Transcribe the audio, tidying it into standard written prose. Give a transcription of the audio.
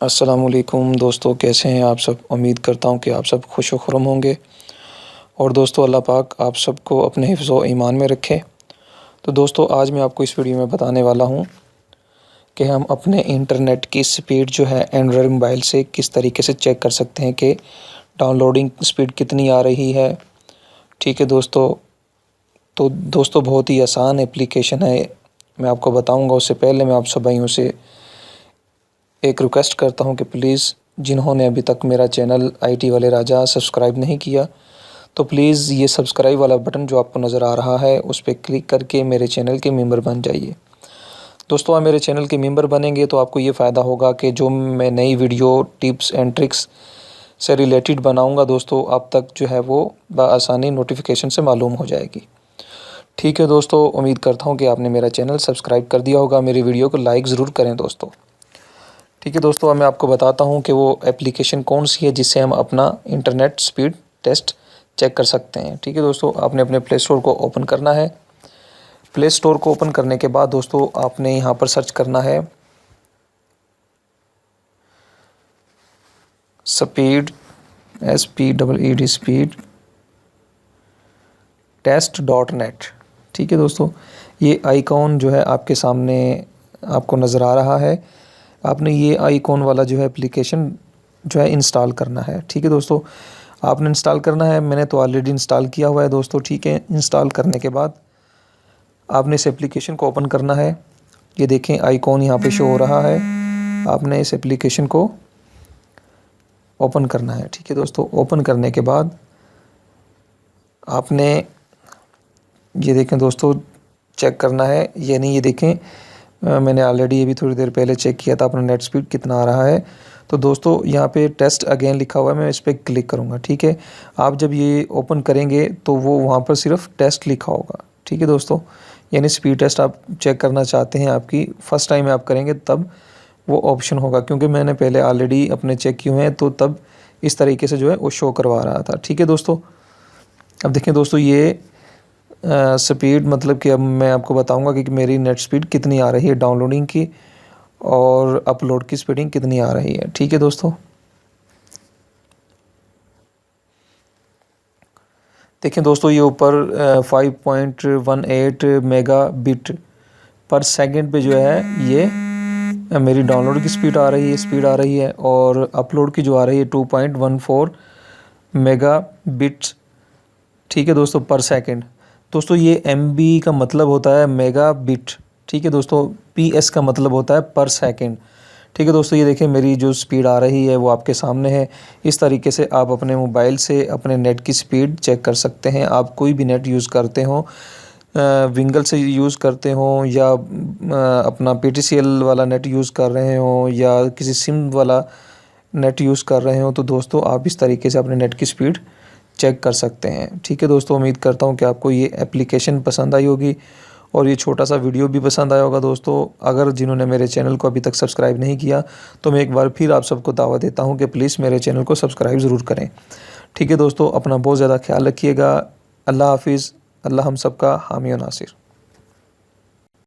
अस्सलामुअलैकुम दोस्तों, कैसे हैं आप सब। उम्मीद करता हूं कि आप सब खुश व खुर्म होंगे। और दोस्तों, अल्लाह पाक आप सबको अपने हिफ्ज़ व ईमान में रखे। तो दोस्तों, आज मैं आपको इस वीडियो में बताने वाला हूं कि हम अपने इंटरनेट की स्पीड जो है एंड्रॉयड मोबाइल से किस तरीके से चेक कर सकते हैं कि डाउनलोडिंग स्पीड कितनी आ रही है। ठीक है दोस्तों, तो दोस्तों बहुत ही आसान एप्लीकेशन है, मैं आपको बताऊँगा। उससे पहले मैं आप सब भाइयों से एक रिक्वेस्ट करता हूं कि प्लीज़ जिन्होंने अभी तक मेरा चैनल आईटी वाले राजा सब्सक्राइब नहीं किया, तो प्लीज़ ये सब्सक्राइब वाला बटन जो आपको नज़र आ रहा है उस पर क्लिक करके मेरे चैनल के मेंबर बन जाइए। दोस्तों, आप मेरे चैनल के मेंबर बनेंगे तो आपको ये फ़ायदा होगा कि जो मैं नई वीडियो टिप्स एंड ट्रिक्स से रिलेटेड बनाऊंगा दोस्तों, आप तक जो है वो बआसानी नोटिफिकेशन से मालूम हो जाएगी। ठीक है दोस्तों, उम्मीद करता हूँ कि आपने मेरा चैनल सब्सक्राइब कर दिया होगा। मेरी वीडियो को लाइक ज़रूर करें दोस्तों। ठीक है दोस्तों, अब मैं आपको बताता हूँ कि वो एप्लीकेशन कौन सी है जिससे हम अपना इंटरनेट स्पीड टेस्ट चेक कर सकते हैं। ठीक है दोस्तों, आपने अपने प्ले स्टोर को ओपन करना है। प्ले स्टोर को ओपन करने के बाद दोस्तों, आपने यहाँ पर सर्च करना है स्पीड SPEED स्पीड टेस्ट.net। ठीक है दोस्तों, ये आइकॉन जो है आपके सामने आपको नज़र आ रहा है। आपने ये आइकॉन वाला जो है एप्लीकेशन जो है इंस्टॉल करना है। ठीक है दोस्तों, आपने इंस्टॉल करना है। मैंने तो ऑलरेडी इंस्टॉल किया हुआ है दोस्तों। ठीक है, इंस्टॉल करने के बाद आपने इस एप्लीकेशन को ओपन करना है। ये देखें आइकॉन यहाँ पे शो हो रहा है। आपने इस एप्लीकेशन को ओपन करना है। ठीक है दोस्तों, ओपन करने के बाद आपने ये देखें दोस्तों चेक करना है, यानी ये देखें मैंने ऑलरेडी ये भी थोड़ी देर पहले चेक किया था अपना नेट स्पीड कितना आ रहा है। तो दोस्तों यहाँ पे टेस्ट अगेन लिखा हुआ है, मैं इस पर क्लिक करूँगा। ठीक है, आप जब ये ओपन करेंगे तो वो वहाँ पर सिर्फ टेस्ट लिखा होगा। ठीक है दोस्तों, यानी स्पीड टेस्ट आप चेक करना चाहते हैं, आपकी फ़र्स्ट टाइम आप करेंगे तब वो ऑप्शन होगा, क्योंकि मैंने पहले ऑलरेडी अपने चेक किए हैं तो तब इस तरीके से जो है वो शो करवा रहा था। ठीक है दोस्तों, अब देखें दोस्तों ये स्पीड मतलब कि अब मैं आपको बताऊंगा कि मेरी नेट स्पीड कितनी आ रही है डाउनलोडिंग की और अपलोड की स्पीडिंग कितनी आ रही है। ठीक है दोस्तों, देखें दोस्तों ये ऊपर 5.18 मेगा बिट पर सेकंड पे जो है ये मेरी डाउनलोड की स्पीड आ रही है और अपलोड की जो आ रही है 2.14 मेगा बिट्स। ठीक है दोस्तों, पर सेकंड। दोस्तों ये MB का मतलब होता है मेगा बिट। ठीक है दोस्तों, PS का मतलब होता है पर सेकंड। ठीक है दोस्तों, ये देखें मेरी जो स्पीड आ रही है वो आपके सामने है। इस तरीके से आप अपने मोबाइल से अपने नेट की स्पीड चेक कर सकते हैं। आप कोई भी नेट यूज़ करते हो, विंगल से यूज़ करते हो या अपना PTCL वाला नेट यूज़ कर रहे हो या किसी सिम वाला नेट यूज़ कर रहे हो, तो दोस्तों आप इस तरीके से अपने नेट की स्पीड चेक कर सकते हैं। ठीक है दोस्तों, उम्मीद करता हूँ कि आपको ये एप्लीकेशन पसंद आई होगी और ये छोटा सा वीडियो भी पसंद आया होगा दोस्तों। अगर जिन्होंने मेरे चैनल को अभी तक सब्सक्राइब नहीं किया तो मैं एक बार फिर आप सबको दावा देता हूँ कि प्लीज़ मेरे चैनल को सब्सक्राइब ज़रूर करें। ठीक है दोस्तों, अपना बहुत ज़्यादा ख्याल रखिएगा। अल्लाह हाफिज़। अल्लाह हम सबका हामी व नासिर।